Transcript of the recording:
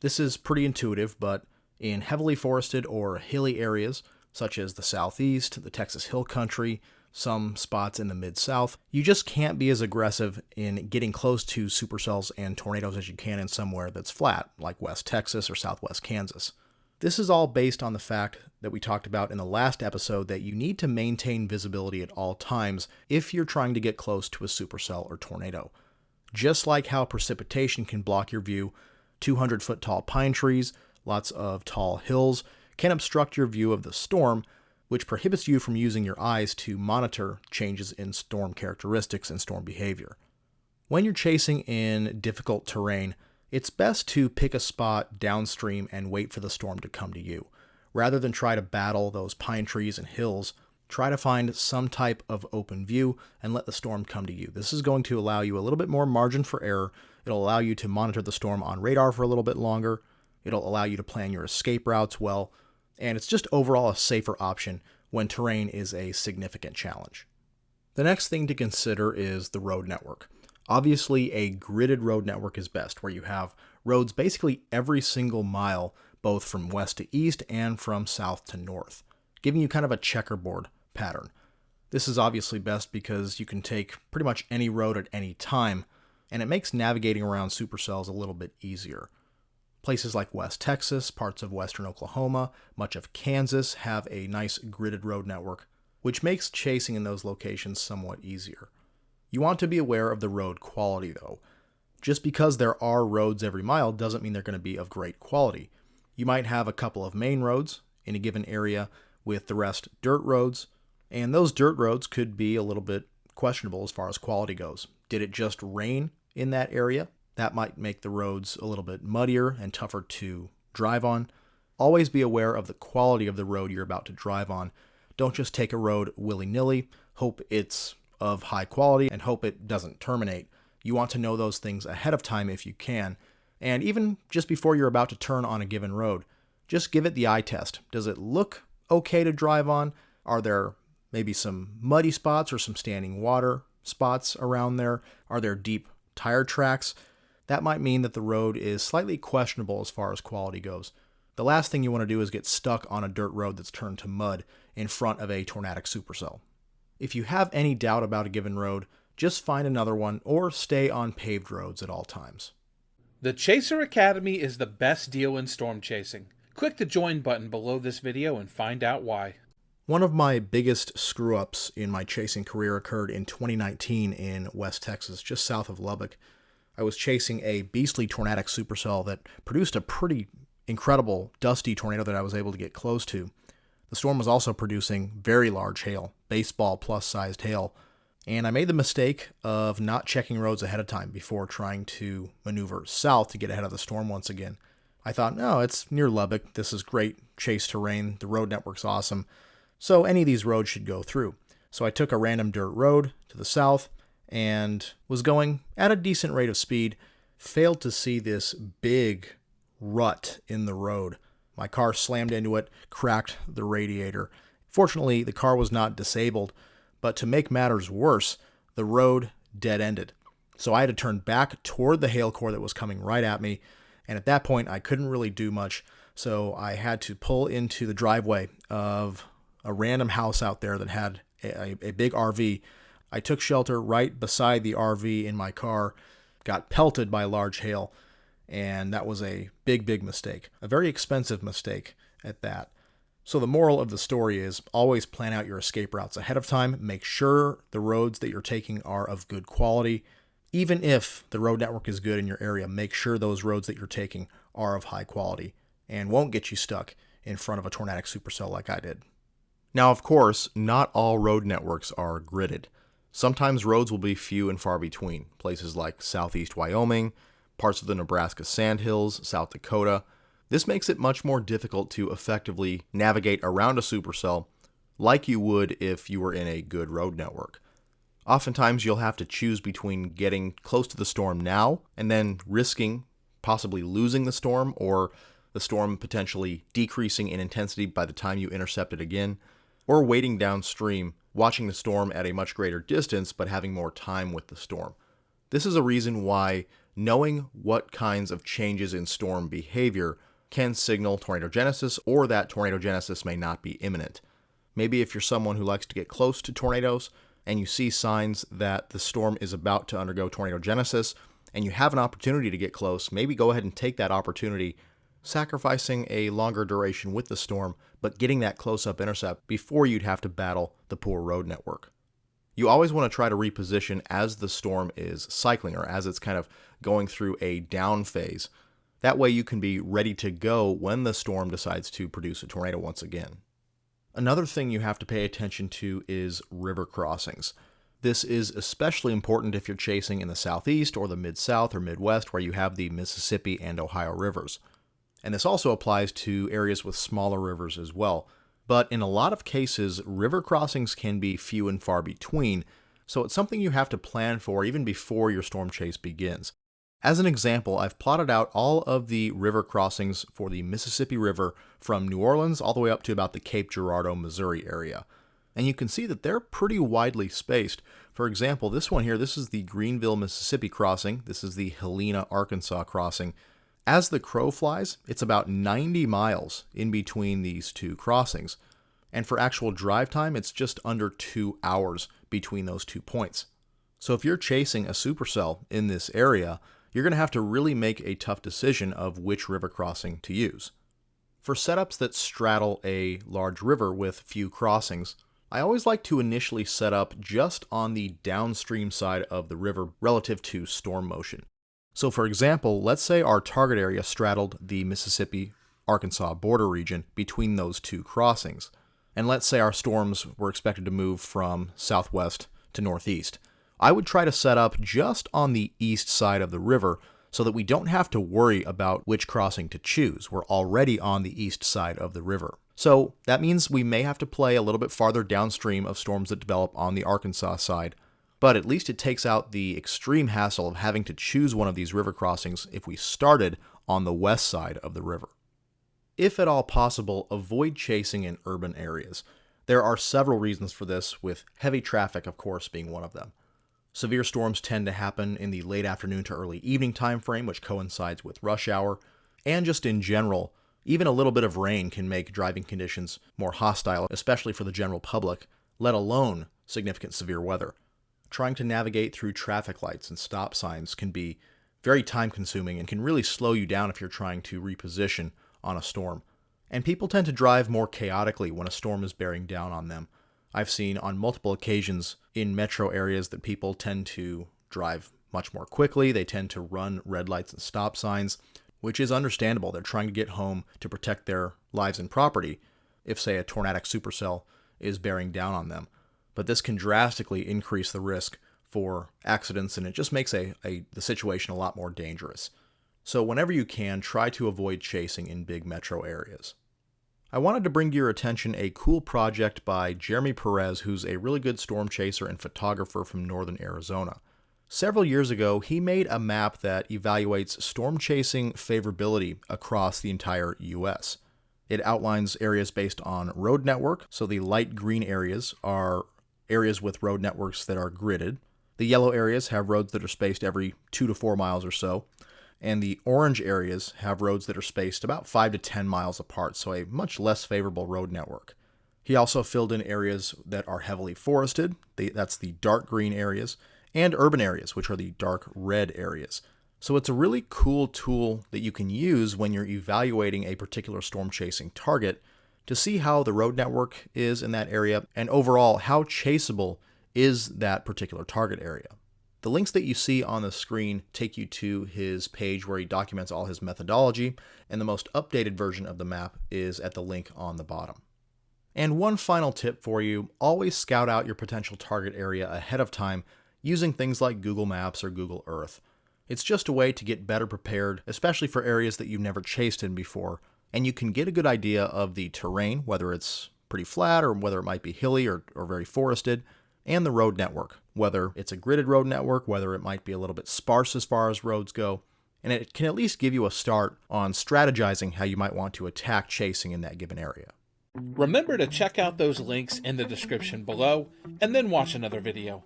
This is pretty intuitive, but in heavily forested or hilly areas, such as the Southeast, the Texas Hill Country, some spots in the Mid-South, you just can't be as aggressive in getting close to supercells and tornadoes as you can in somewhere that's flat, like West Texas or Southwest Kansas. This is all based on the fact that we talked about in the last episode that you need to maintain visibility at all times if you're trying to get close to a supercell or tornado. Just like how precipitation can block your view, 200-foot tall pine trees, lots of tall hills, can obstruct your view of the storm, which prohibits you from using your eyes to monitor changes in storm characteristics and storm behavior. When you're chasing in difficult terrain, it's best to pick a spot downstream and wait for the storm to come to you. Rather than try to battle those pine trees and hills, try to find some type of open view and let the storm come to you. This is going to allow you a little bit more margin for error. It'll allow you to monitor the storm on radar for a little bit longer. It'll allow you to plan your escape routes well. And it's just overall a safer option when terrain is a significant challenge. The next thing to consider is the road network. Obviously, a gridded road network is best, where you have roads basically every single mile, both from west to east and from south to north, giving you kind of a checkerboard pattern. This is obviously best because you can take pretty much any road at any time, and it makes navigating around supercells a little bit easier. Places like West Texas, parts of western Oklahoma, much of Kansas have a nice gridded road network, which makes chasing in those locations somewhat easier. You want to be aware of the road quality though. Just because there are roads every mile doesn't mean they're going to be of great quality. You might have a couple of main roads in a given area with the rest dirt roads, and those dirt roads could be a little bit questionable as far as quality goes. Did it just rain in that area? That might make the roads a little bit muddier and tougher to drive on. Always be aware of the quality of the road you're about to drive on. Don't just take a road willy-nilly, hope it's of high quality, and hope it doesn't terminate. You want to know those things ahead of time if you can. And even just before you're about to turn on a given road, just give it the eye test. Does it look okay to drive on? Are there maybe some muddy spots or some standing water spots around there? Are there deep tire tracks? That might mean that the road is slightly questionable as far as quality goes. The last thing you want to do is get stuck on a dirt road that's turned to mud in front of a tornadic supercell. If you have any doubt about a given road, just find another one or stay on paved roads at all times. The Chaser Academy is the best deal in storm chasing. Click the join button below this video and find out why. One of my biggest screw-ups in my chasing career occurred in 2019 in West Texas, just south of Lubbock. I was chasing a beastly tornadic supercell that produced a pretty incredible dusty tornado that I was able to get close to. The storm was also producing very large hail, baseball plus sized hail, and I made the mistake of not checking roads ahead of time before trying to maneuver south to get ahead of the storm once again. I thought, no, it's near Lubbock, this is great chase terrain, the road network's awesome, so any of these roads should go through. So I took a random dirt road to the south and was going at a decent rate of speed, failed to see this big rut in the road. My car slammed into it, cracked the radiator. Fortunately, the car was not disabled, but to make matters worse, the road dead-ended. So I had to turn back toward the hail core that was coming right at me, and at that point I couldn't really do much, so I had to pull into the driveway of a random house out there that had a big RV. I took shelter right beside the RV in my car, got pelted by large hail, and that was a big mistake. A very expensive mistake at that. So the moral of the story is always plan out your escape routes ahead of time. Make sure the roads that you're taking are of good quality. Even if the road network is good in your area, make sure those roads that you're taking are of high quality and won't get you stuck in front of a tornadic supercell like I did. Now, of course, not all road networks are gridded. Sometimes roads will be few and far between. Places like southeast Wyoming, parts of the Nebraska Sandhills, South Dakota. This makes it much more difficult to effectively navigate around a supercell like you would if you were in a good road network. Oftentimes you'll have to choose between getting close to the storm now and then risking possibly losing the storm, or the storm potentially decreasing in intensity by the time you intercept it again, or waiting downstream, watching the storm at a much greater distance but having more time with the storm. This is a reason why knowing what kinds of changes in storm behavior can signal tornadogenesis, or that tornadogenesis may not be imminent. Maybe if you're someone who likes to get close to tornadoes and you see signs that the storm is about to undergo tornadogenesis and you have an opportunity to get close, maybe go ahead and take that opportunity, sacrificing a longer duration with the storm, but getting that close-up intercept before you'd have to battle the poor road network. You always want to try to reposition as the storm is cycling, or as it's kind of going through a down phase. That way you can be ready to go when the storm decides to produce a tornado once again. Another thing you have to pay attention to is river crossings. This is especially important if you're chasing in the southeast or the mid-south or midwest, where you have the Mississippi and Ohio rivers. And this also applies to areas with smaller rivers as well. But in a lot of cases, river crossings can be few and far between, so it's something you have to plan for even before your storm chase begins. As an example, I've plotted out all of the river crossings for the Mississippi River from New Orleans all the way up to about the Cape Girardeau, Missouri area. And you can see that they're pretty widely spaced. For example, this one here, this is the Greenville, Mississippi crossing. This is the Helena, Arkansas crossing. As the crow flies, it's about 90 miles in between these two crossings. And for actual drive time, it's just under 2 hours between those 2 points. So if you're chasing a supercell in this area, you're going to have to really make a tough decision of which river crossing to use. For setups that straddle a large river with few crossings, I always like to initially set up just on the downstream side of the river relative to storm motion. So for example, let's say our target area straddled the Mississippi-Arkansas border region between those two crossings. And let's say our storms were expected to move from southwest to northeast. I would try to set up just on the east side of the river so that we don't have to worry about which crossing to choose. We're already on the east side of the river. So that means we may have to play a little bit farther downstream of storms that develop on the Arkansas side, but at least it takes out the extreme hassle of having to choose one of these river crossings if we started on the west side of the river. If at all possible, avoid chasing in urban areas. There are several reasons for this, with heavy traffic, of course, being one of them. Severe storms tend to happen in the late afternoon to early evening time frame, which coincides with rush hour, and just in general, even a little bit of rain can make driving conditions more hostile, especially for the general public, let alone significant severe weather. Trying to navigate through traffic lights and stop signs can be very time-consuming and can really slow you down if you're trying to reposition on a storm. And people tend to drive more chaotically when a storm is bearing down on them. I've seen on multiple occasions in metro areas that people tend to drive much more quickly. They tend to run red lights and stop signs, which is understandable. They're trying to get home to protect their lives and property if, say, a tornadic supercell is bearing down on them. But this can drastically increase the risk for accidents, and it just makes the situation a lot more dangerous. So whenever you can, try to avoid chasing in big metro areas. I wanted to bring to your attention a cool project by Jeremy Perez, who's a really good storm chaser and photographer from northern Arizona. Several years ago, he made a map that evaluates storm chasing favorability across the entire U.S. It outlines areas based on road network, so the light green areas are areas with road networks that are gridded. The yellow areas have roads that are spaced every 2 to 4 miles or so. And the orange areas have roads that are spaced about 5 to 10 miles apart, so a much less favorable road network. He also filled in areas that are heavily forested, that's the dark green areas, and urban areas, which are the dark red areas. So it's a really cool tool that you can use when you're evaluating a particular storm chasing target to see how the road network is in that area, and overall how chaseable is that particular target area. The links that you see on the screen take you to his page where he documents all his methodology, and the most updated version of the map is at the link on the bottom. And one final tip for you, always scout out your potential target area ahead of time using things like Google Maps or Google Earth. It's just a way to get better prepared, especially for areas that you've never chased in before, and you can get a good idea of the terrain, whether it's pretty flat or whether it might be hilly or very forested, and the road network, whether it's a gridded road network, whether it might be a little bit sparse as far as roads go, and it can at least give you a start on strategizing how you might want to attack chasing in that given area. Remember to check out those links in the description below, and then watch another video.